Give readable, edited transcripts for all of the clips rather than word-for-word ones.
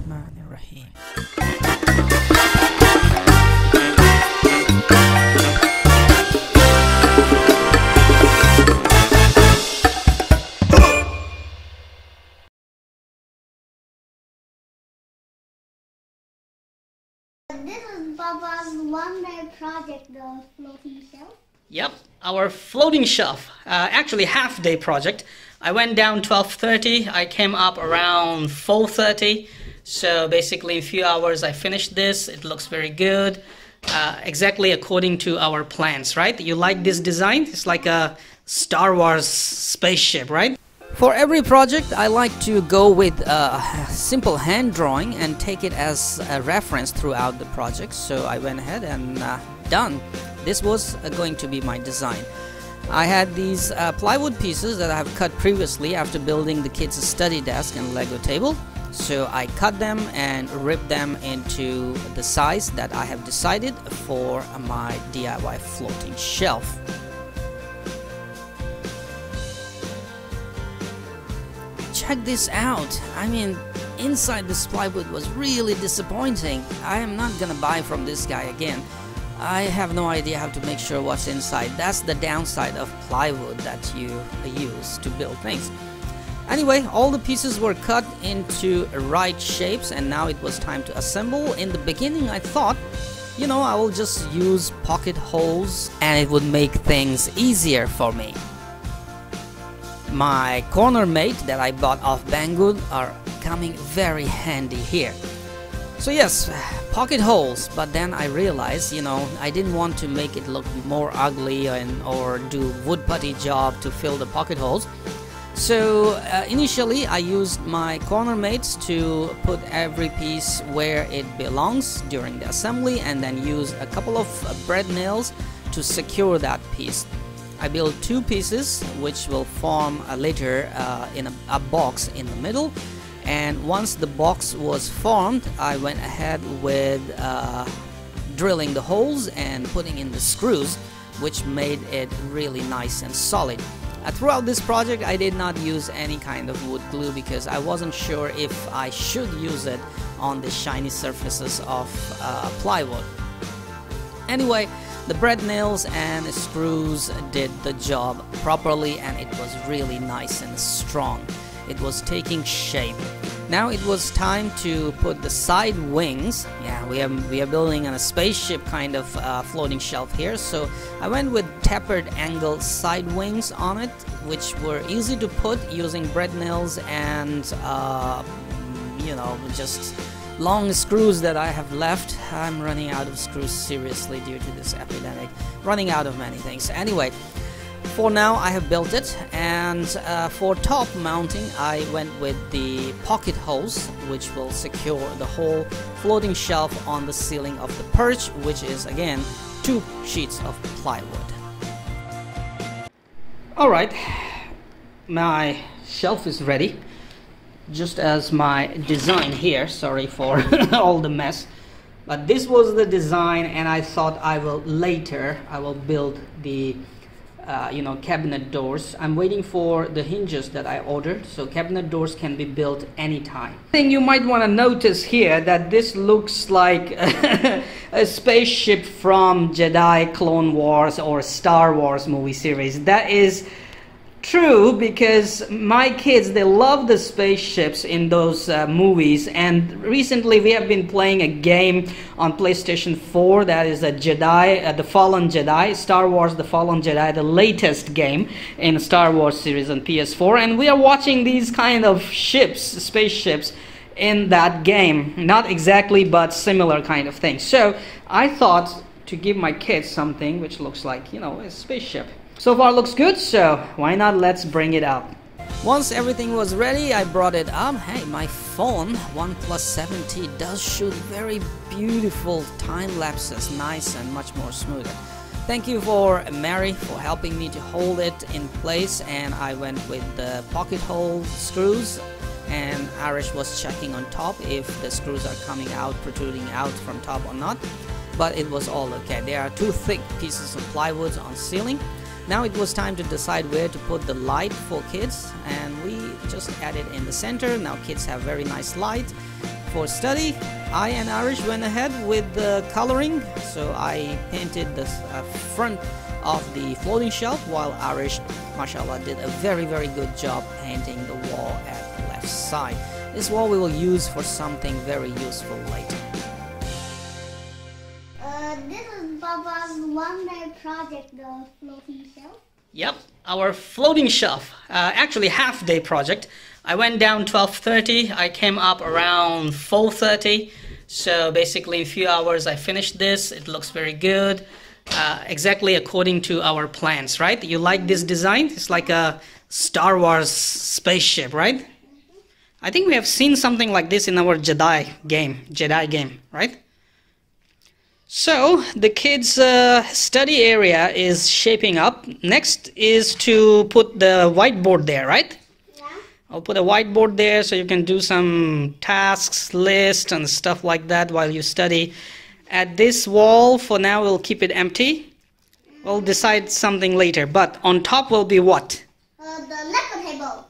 Bismillahirrahmanirrahim. This is Baba's one-day project, the floating shelf. Yep, our floating shelf, actually half-day project. I went down 12:30, I came up around 4:30. So basically in a few hours I finished this. It looks very good, exactly according to our plans, right? You like this design? It's like a Star Wars spaceship, right? For every project, I like to go with a simple hand drawing and take it as a reference throughout the project. So I went ahead and done. This was going to be my design. I had these plywood pieces that I have cut previously after building the kids' study desk and Lego table. So I cut them and ripped them into the size that I have decided for my DIY floating shelf. Check this out. I mean, inside this plywood was really disappointing. I am not gonna buy from this guy again. I have no idea how to make sure what's inside. That's the downside of plywood that you use to build things. Anyway, all the pieces were cut into right shapes and now it was time to assemble. In the beginning I thought, you know, I will just use pocket holes and it would make things easier for me. My corner mate that I bought off Banggood are coming very handy here. So yes, pocket holes, but then I realized, you know, I didn't want to make it look more ugly or do wood putty job to fill the pocket holes. So initially I used my corner mates to put every piece where it belongs during the assembly and then use a couple of bread nails to secure that piece. I built two pieces which will form later in a box in the middle, and once the box was formed I went ahead with drilling the holes and putting in the screws, which made it really nice and solid. Throughout this project I did not use any kind of wood glue because I wasn't sure if I should use it on the shiny surfaces of plywood. Anyway, the bread nails and screws did the job properly and it was really nice and strong. It was taking shape. Now it was time to put the side wings. Yeah, we are building a spaceship kind of floating shelf here. So I went with tapered angle side wings on it, which were easy to put using bread nails and you know, just long screws that I have left. I'm running out of screws seriously due to this epidemic. Running out of many things. Anyway, for now I have built it, and for top mounting I went with the pocket holes, which will secure the whole floating shelf on the ceiling of the perch, which is again 2 sheets of plywood. Alright, my shelf is ready, just as my design here. Sorry for all the mess, but this was the design, and I thought I will build the you know, cabinet doors. I'm waiting for the hinges that I ordered, so cabinet doors can be built anytime. Thing you might want to notice here, that this looks like a spaceship from Jedi, Clone Wars or Star Wars movie series. That is true because my kids, they love the spaceships in those movies, and recently we have been playing a game on PlayStation 4 that is a Jedi, the Fallen Jedi, Star Wars The Fallen Jedi, the latest game in Star Wars series on PS4, and we are watching these kind of ships, spaceships in that game. Not exactly, but similar kind of thing. So I thought to give my kids something which looks like, you know, a spaceship. So far looks good, so why not, let's bring it up. Once everything was ready, I brought it up. Hey, my phone OnePlus 7T does shoot very beautiful time lapses, nice and much more smoother. Thank you for Mary for helping me to hold it in place, and I went with the pocket hole screws, and Arish was checking on top if the screws are coming out, protruding out from top or not, but it was all okay. There are 2 thick pieces of plywood on ceiling. Now it was time to decide where to put the light for kids, and we just added in the center. Now kids have very nice light. for study, I and Arish went ahead with the coloring. So I painted the front of the floating shelf, while Arish, mashallah, did a very good job painting the wall at the left side. This wall we will use for something very useful later. This is Baba's one-day project, the floating shelf. Yep, our floating shelf, actually half-day project. I went down 12:30, I came up around 4:30. So basically in a few hours I finished this. It looks very good, exactly according to our plans, right? You like this design? It's like a Star Wars spaceship, right? I think we have seen something like this in our Jedi game, right? So the kids' study area is shaping up. Next is to put the whiteboard there, right? Yeah. I'll put a whiteboard there so you can do some tasks, lists, and stuff like that while you study. At this wall, for now, we'll keep it empty. We'll decide something later. But on top will be what? The Lego table.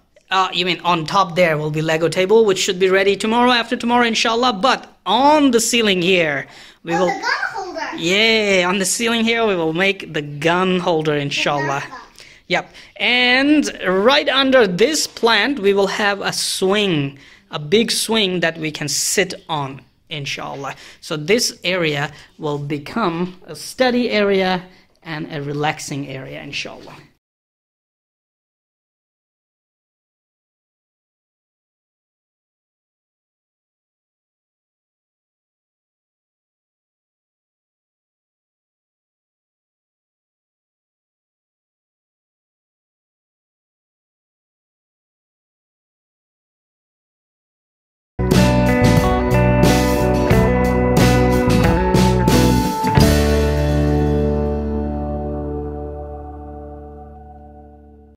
You mean on top there will be Lego table, which should be ready tomorrow, after tomorrow, inshallah. But on the ceiling here, we will... the gun holder. Yeah, on the ceiling here, we will make the gun holder, inshallah. Yep. And right under this plant, we will have a swing, a big swing that we can sit on, inshallah. So this area will become a study area and a relaxing area, inshallah.